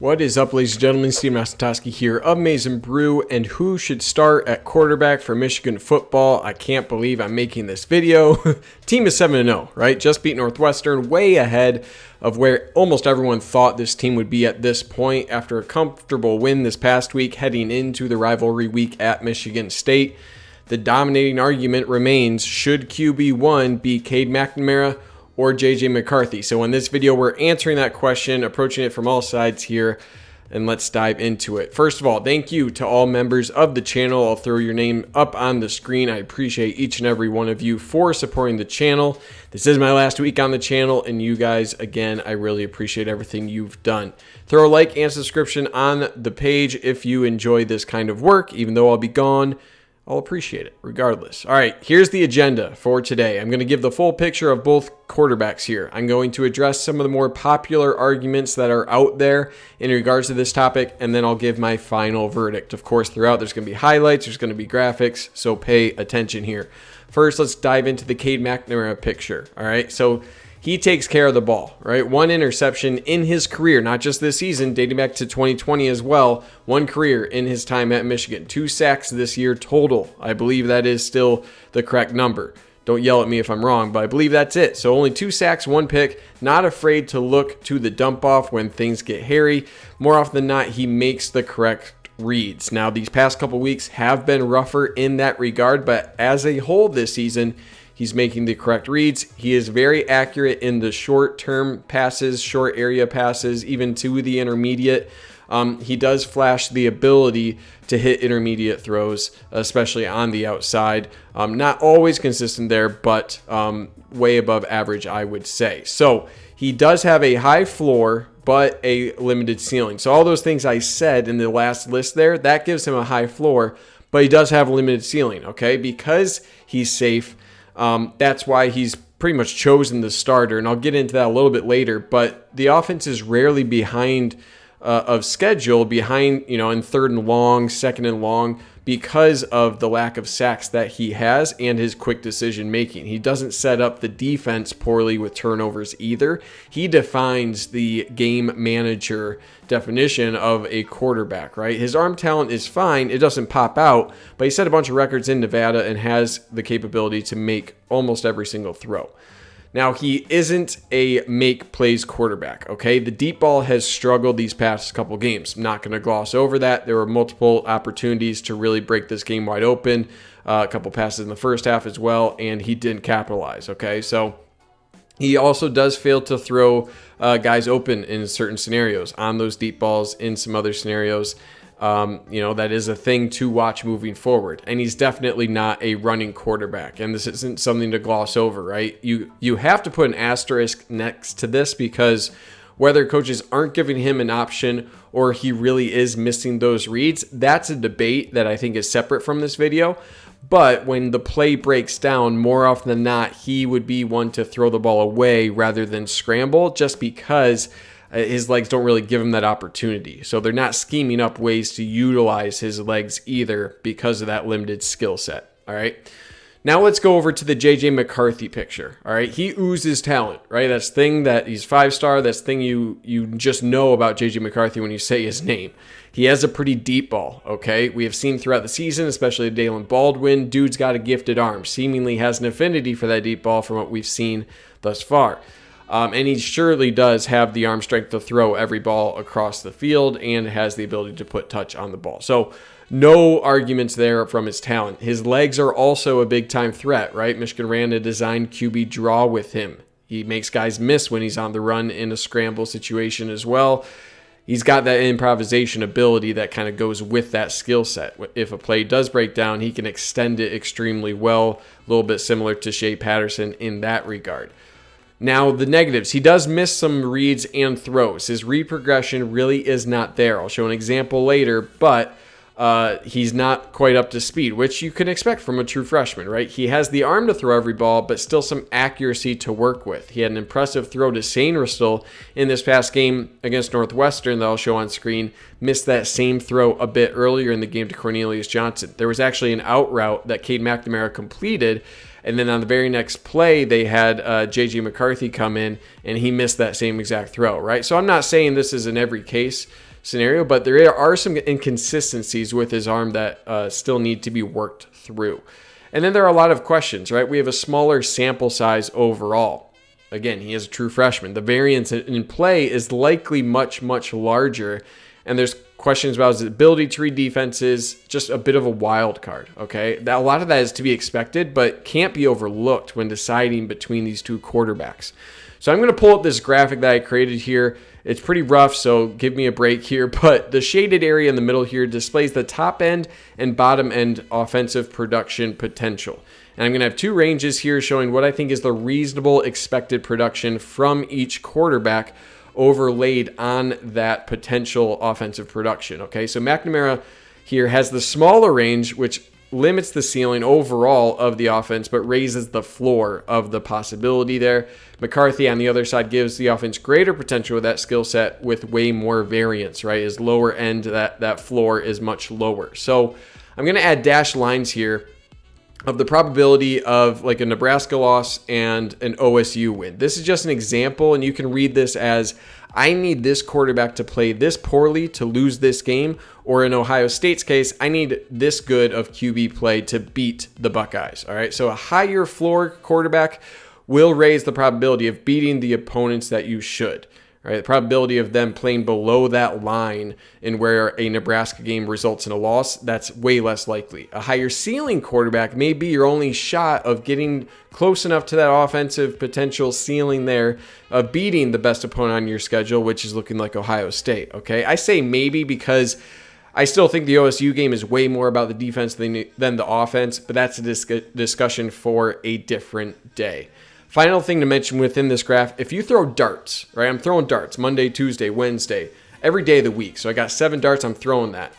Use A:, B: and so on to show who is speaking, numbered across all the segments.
A: What is up, ladies and gentlemen? Steve Mastotoski here of Mason Brew, and who should start at quarterback for Michigan football? I can't believe I'm making this video. Team is 7-0, right? Just beat Northwestern, way ahead of where almost everyone thought this team would be at this point after a comfortable win this past week, heading into the rivalry week at Michigan State. The dominating argument remains, should QB1 be Cade McNamara or JJ McCarthy? So in this video, we're answering that question, approaching it from all sides here, and let's dive into it. First of all, thank you to all members of the channel. I'll throw your name up on the screen. I appreciate each and every one of you for supporting the channel. This is my last week on the channel, and you guys, again, I really appreciate everything you've done. Throw a like and subscription on the page if you enjoy this kind of work. Even though I'll be gone, I'll appreciate it regardless. All right, here's the agenda for today. I'm going to give the full picture of both quarterbacks here. I'm going to address some of the more popular arguments that are out there in regards to this topic, and then I'll give my final verdict. Of course, throughout, there's going to be highlights, there's going to be graphics, so pay attention here. First, let's dive into the Cade McNamara picture. All right, so he takes care of the ball, right? One interception in his career, not just this season, dating back to 2020 as well. One career in his time at Michigan. 2 sacks this year total. I believe that is still the correct number. Don't yell at me if I'm wrong, but I believe that's it. So only 2 sacks, 1 pick. Not afraid to look to the dump off when things get hairy. More often than not, he makes the correct reads. Now, these past couple weeks have been rougher in that regard, but as a whole this season, he's making the correct reads. He is very accurate in the short-term passes, short area passes, even to the intermediate. He does flash the ability to hit intermediate throws, especially on the outside. Not always consistent there, but way above average, I would say. So he does have a high floor, but a limited ceiling. So all those things I said in the last list there, that gives him a high floor, but he does have a limited ceiling, okay? Because he's safe, that's why he's pretty much chosen the starter, and I'll get into that a little bit later. But the offense is rarely behind of schedule, behind, in third and long, second and long, because of the lack of sacks that he has and his quick decision making. He doesn't set up the defense poorly with turnovers either. He defines the game manager definition of a quarterback, right? His arm talent is fine. It doesn't pop out, but he set a bunch of records in Nevada and has the capability to make almost every single throw. Now, he isn't a make plays quarterback, okay? The deep ball has struggled these past couple games. I'm not going to gloss over that. There were multiple opportunities to really break this game wide open, a couple passes in the first half as well, and he didn't capitalize, okay? So he also does fail to throw guys open in certain scenarios, on those deep balls, in some other scenarios. That is a thing to watch moving forward. And he's definitely not a running quarterback. And this isn't something to gloss over, right? You have to put an asterisk next to this, because whether coaches aren't giving him an option or he really is missing those reads, that's a debate that I think is separate from this video. But when the play breaks down, more often than not, he would be one to throw the ball away rather than scramble, just because his legs don't really give him that opportunity. So they're not scheming up ways to utilize his legs either because of that limited skill set. All right. Now let's go over to the JJ McCarthy picture. All right. He oozes talent, right? That's thing that he's 5-star. That's thing you just know about JJ McCarthy when you say his name. He has a pretty deep ball. Okay. We have seen throughout the season, especially Dalen Baldwin, dude's got a gifted arm, seemingly has an affinity for that deep ball from what we've seen thus far. And he surely does have the arm strength to throw every ball across the field and has the ability to put touch on the ball. So no arguments there from his talent. His legs are also a big-time threat, right? Michigan ran a designed QB draw with him. He makes guys miss when he's on the run in a scramble situation as well. He's got that improvisation ability that kind of goes with that skill set. If a play does break down, he can extend it extremely well, a little bit similar to Shea Patterson in that regard. Now, the negatives. He does miss some reads and throws. His read progression really is not there. I'll show an example later, but he's not quite up to speed, which you can expect from a true freshman, right? He has the arm to throw every ball, but still some accuracy to work with. He had an impressive throw to Sainristil in this past game against Northwestern that I'll show on screen. Missed that same throw a bit earlier in the game to Cornelius Johnson. There was actually an out route that Cade McNamara completed, and then on the very next play, they had JJ McCarthy come in, and he missed that same exact throw, right? So I'm not saying this is in every case scenario, but there are some inconsistencies with his arm that still need to be worked through. And then there are a lot of questions, right? We have a smaller sample size overall. Again, he is a true freshman. The variance in play is likely much, much larger. And there's questions about his ability to read defenses, just a bit of a wild card, okay? A lot of that is to be expected, but can't be overlooked when deciding between these two quarterbacks. So I'm going to pull up this graphic that I created here. It's pretty rough, so give me a break here. But the shaded area in the middle here displays the top end and bottom end offensive production potential. And I'm going to have two ranges here showing what I think is the reasonable expected production from each quarterback overlaid on that potential offensive production. Okay, so McNamara here has the smaller range, which limits the ceiling overall of the offense, but raises the floor of the possibility there. McCarthy on the other side gives the offense greater potential with that skill set with way more variance, right? His lower end, that floor is much lower. So I'm going to add dashed lines here of the probability of like a Nebraska loss and an OSU win. This is just an example, and you can read this as I need this quarterback to play this poorly to lose this game, or in Ohio State's case, I need this good of QB play to beat the Buckeyes. All right, so a higher floor quarterback will raise the probability of beating the opponents that you should. Right, the probability of them playing below that line in where a Nebraska game results in a loss, that's way less likely. A higher ceiling quarterback may be your only shot of getting close enough to that offensive potential ceiling there of beating the best opponent on your schedule, which is looking like Ohio State. Okay, I say maybe because I still think the OSU game is way more about the defense than the offense, but that's a discussion for a different day. Final thing to mention within this graph, if you throw darts, right? I'm throwing darts Monday, Tuesday, Wednesday, every day of the week. So I got 7 darts, I'm throwing that.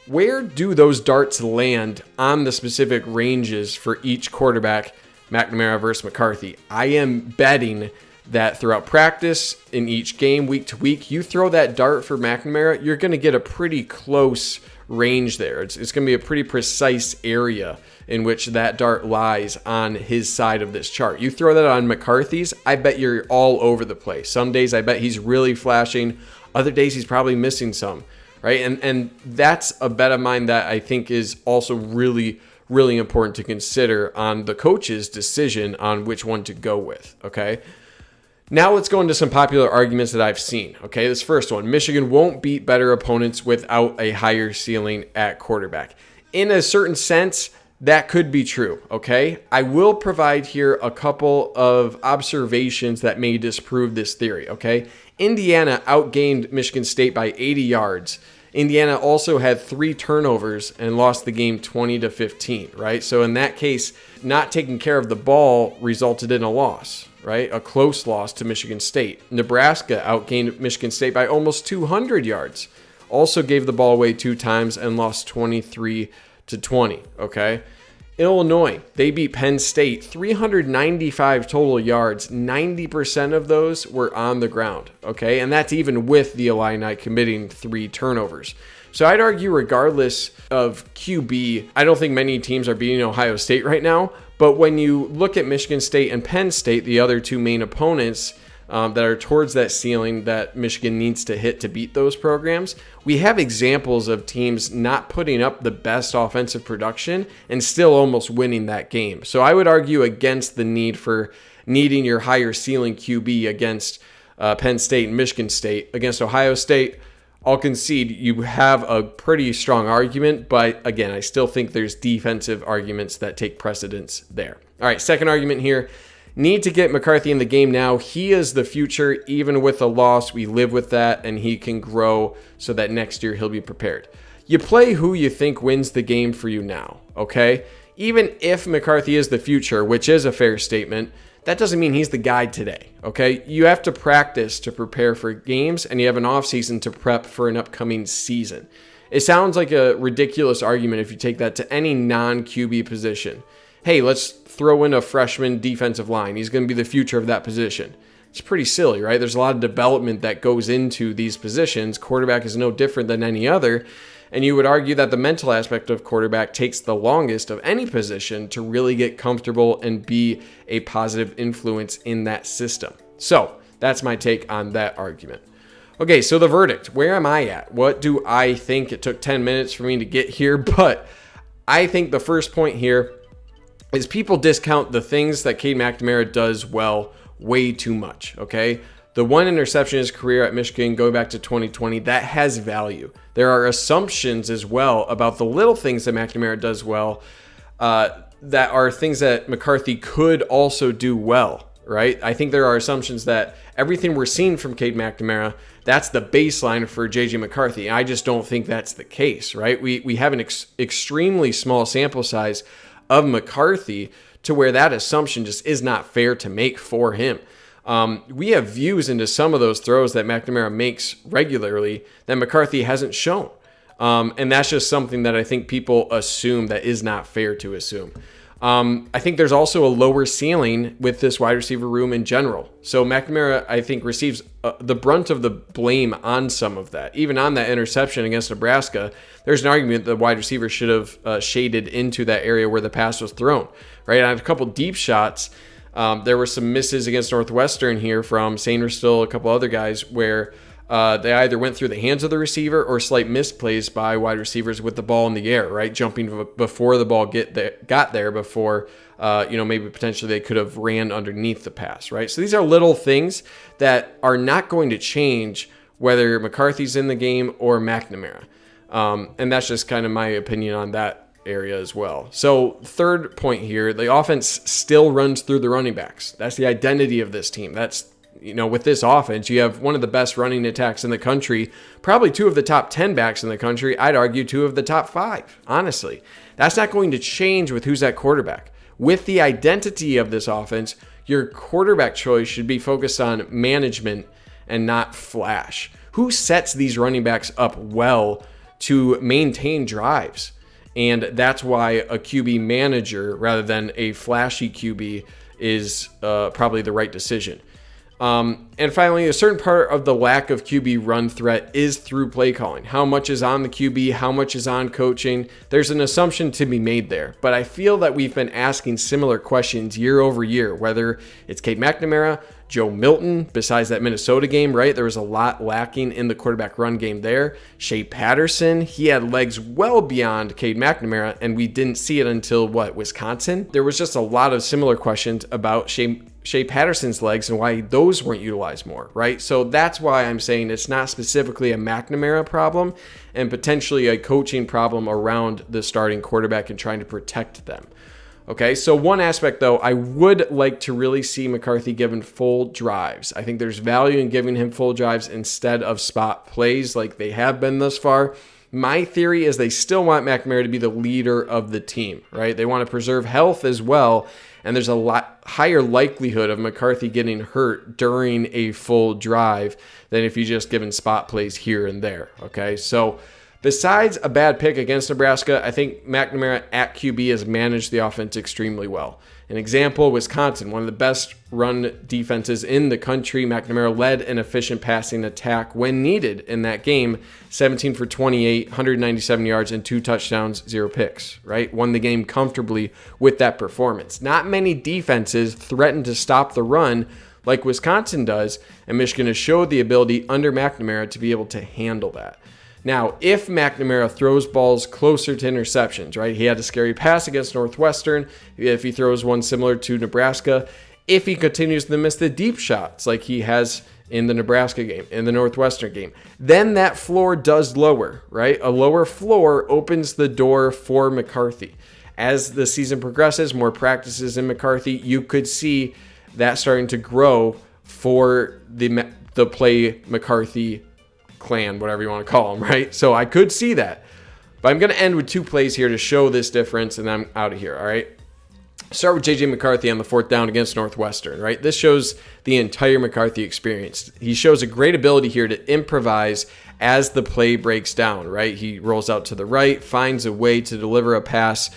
A: Where do those darts land on the specific ranges for each quarterback, McNamara versus McCarthy? I am betting that throughout practice, in each game, week to week, you throw that dart for McNamara, you're going to get a pretty close range there. It's going to be a pretty precise area in which that dart lies on his side of this chart. You throw that on McCarthy's, I bet you're all over the place. Some days I bet he's really flashing. Other days he's probably missing some, right? And that's a bet of mine that I think is also really, really important to consider on the coach's decision on which one to go with, okay? Now let's go into some popular arguments that I've seen. Okay, this first one, Michigan won't beat better opponents without a higher ceiling at quarterback. In a certain sense, that could be true, okay? I will provide here a couple of observations that may disprove this theory, okay? Indiana outgained Michigan State by 80 yards. Indiana also had 3 turnovers and lost the game 20-15, right? So in that case, not taking care of the ball resulted in a loss, right? A close loss to Michigan State. Nebraska outgained Michigan State by almost 200 yards. Also gave the ball away 2 times and lost 23-20, okay? Illinois, they beat Penn State 395 total yards. 90% of those were on the ground, okay? And that's even with the Illini committing 3 turnovers. So I'd argue regardless of QB, I don't think many teams are beating Ohio State right now. But when you look at Michigan State and Penn State, the other 2 main opponents that are towards that ceiling that Michigan needs to hit to beat those programs, we have examples of teams not putting up the best offensive production and still almost winning that game. So I would argue against the need for needing your higher ceiling QB against Penn State and Michigan State. Against Ohio State, I'll concede you have a pretty strong argument, but again, I still think there's defensive arguments that take precedence there. All right, second argument here. Need to get McCarthy in the game now. He is the future. Even with a loss, we live with that, and he can grow so that next year he'll be prepared. You play who you think wins the game for you now, okay? Even if McCarthy is the future, which is a fair statement, that doesn't mean he's the guy today, okay? You have to practice to prepare for games, and you have an offseason to prep for an upcoming season. It sounds like a ridiculous argument if you take that to any non-QB position. Hey, let's throw in a freshman defensive line. He's going to be the future of that position. It's pretty silly, right? There's a lot of development that goes into these positions. Quarterback is no different than any other. And you would argue that the mental aspect of quarterback takes the longest of any position to really get comfortable and be a positive influence in that system. So that's my take on that argument. Okay, so the verdict. Where am I at? What do I think? It took 10 minutes for me to get here, but I think the first point here is people discount the things that Cade McNamara does well way too much, okay? The one interception in his career at Michigan, going back to 2020, that has value. There are assumptions as well about the little things that McNamara does well that are things that McCarthy could also do well, right? I think there are assumptions that everything we're seeing from Cade McNamara, that's the baseline for JJ McCarthy. I just don't think that's the case, right? We have an extremely small sample size of McCarthy to where that assumption just is not fair to make for him. We have views into some of those throws that McNamara makes regularly that McCarthy hasn't shown. And that's just something that I think people assume that is not fair to assume. I think there's also a lower ceiling with this wide receiver room in general. So McNamara, I think, receives the brunt of the blame on some of that. Even on that interception against Nebraska, there's an argument that the wide receiver should have shaded into that area where the pass was thrown. Right, on a couple deep shots, there were some misses against Northwestern here from Sainristil, a couple other guys, where they either went through the hands of the receiver or slight misplays by wide receivers with the ball in the air, right? Jumping before the ball got there before, maybe potentially they could have ran underneath the pass, right? So these are little things that are not going to change whether McCarthy's in the game or McNamara. And that's just kind of my opinion on that area as well. So third point here, the offense still runs through the running backs. That's the identity of this team. That's, with this offense, you have one of the best running attacks in the country, probably two of the top 10 backs in the country. I'd argue two of the top 5, honestly. That's not going to change with who's at quarterback. With the identity of this offense, your quarterback choice should be focused on management and not flash. Who sets these running backs up well to maintain drives? And that's why a QB manager rather than a flashy QB is probably the right decision. And finally, a certain part of the lack of QB run threat is through play calling. How much is on the QB? How much is on coaching? There's an assumption to be made there. But I feel that we've been asking similar questions year over year, whether it's Cade McNamara, Joe Milton, besides that Minnesota game, right? There was a lot lacking in the quarterback run game there. Shea Patterson, he had legs well beyond Cade McNamara, and we didn't see it until, Wisconsin? There was just a lot of similar questions about Shea Patterson's legs and why those weren't utilized more, right? So that's why I'm saying it's not specifically a McNamara problem and potentially a coaching problem around the starting quarterback and trying to protect them. Okay, so one aspect, though, I would like to really see McCarthy given full drives. I think there's value in giving him full drives instead of spot plays like they have been thus far. My theory is they still want McNamara to be the leader of the team, right? They want to preserve health as well, and there's a lot higher likelihood of McCarthy getting hurt during a full drive than if you just given spot plays here and there, okay? So besides a bad pick against Nebraska, I think McNamara at QB has managed the offense extremely well. An example, Wisconsin, one of the best run defenses in the country. McNamara led an efficient passing attack when needed in that game. 17 for 28, 197 yards and 2 touchdowns, 0 picks, right? Won the game comfortably with that performance. Not many defenses threaten to stop the run like Wisconsin does, and Michigan has showed the ability under McNamara to be able to handle that. Now, if McNamara throws balls closer to interceptions, right? He had a scary pass against Northwestern. If he throws one similar to Nebraska, if he continues to miss the deep shots like he has in the Nebraska game, in the Northwestern game, then that floor does lower, right? A lower floor opens the door for McCarthy. As the season progresses, more practices in McCarthy, you could see that starting to grow for the play McCarthy clan, whatever you want to call them, right? So I could see that. But I'm going to end with 2 plays here to show this difference, and I'm out of here, all right? Start with JJ McCarthy on the 4th down against Northwestern, right? This shows the entire McCarthy experience. He shows a great ability here to improvise as the play breaks down, right? He rolls out to the right, finds a way to deliver a pass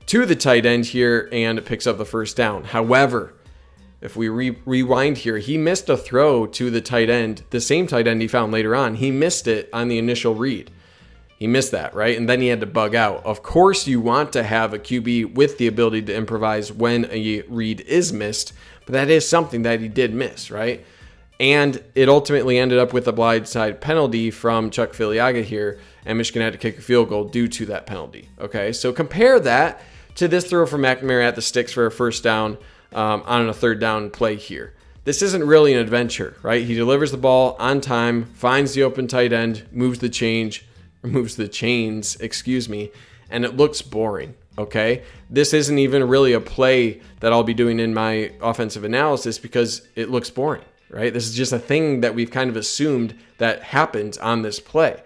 A: to the tight end here, and picks up the 1st down. However, if we rewind here, he missed a throw to the tight end, the same tight end he found later on. He missed it on the initial read. He missed that, right? And then he had to bug out. Of course, you want to have a QB with the ability to improvise when a read is missed, but that is something that he did miss, right? And it ultimately ended up with a blindside penalty from Chuck Filiaga here, and Michigan had to kick a field goal due to that penalty. Okay, so compare that to this throw from McNamara at the sticks for a first down on a third down play here. This isn't really an adventure, right? He delivers the ball on time, finds the open tight end, moves the chains, and it looks boring, okay? This isn't even really a play that I'll be doing in my offensive analysis because it looks boring, right? This is just a thing that we've kind of assumed that happens on this play.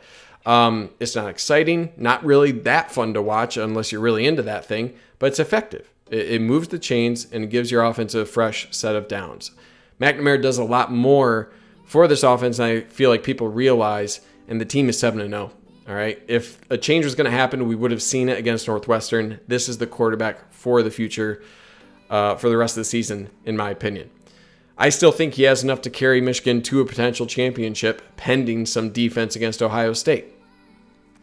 A: It's not exciting, not really that fun to watch unless you're really into that thing, but it's effective. It moves the chains and it gives your offense a fresh set of downs. McNamara does a lot more for this offense than I feel like people realize, and the team is 7-0. All right. If a change was going to happen, we would have seen it against Northwestern. This is the quarterback for the future for the rest of the season, in my opinion. I still think he has enough to carry Michigan to a potential championship pending some defense against Ohio State.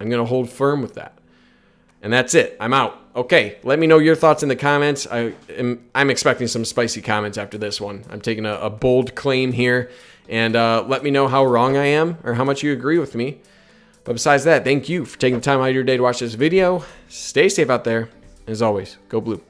A: I'm going to hold firm with that. And that's it. I'm out. Okay, let me know your thoughts in the comments. I'm expecting some spicy comments after this one. I'm taking a bold claim here. And let me know how wrong I am or how much you agree with me. But besides that, thank you for taking the time out of your day to watch this video. Stay safe out there. As always, go blue.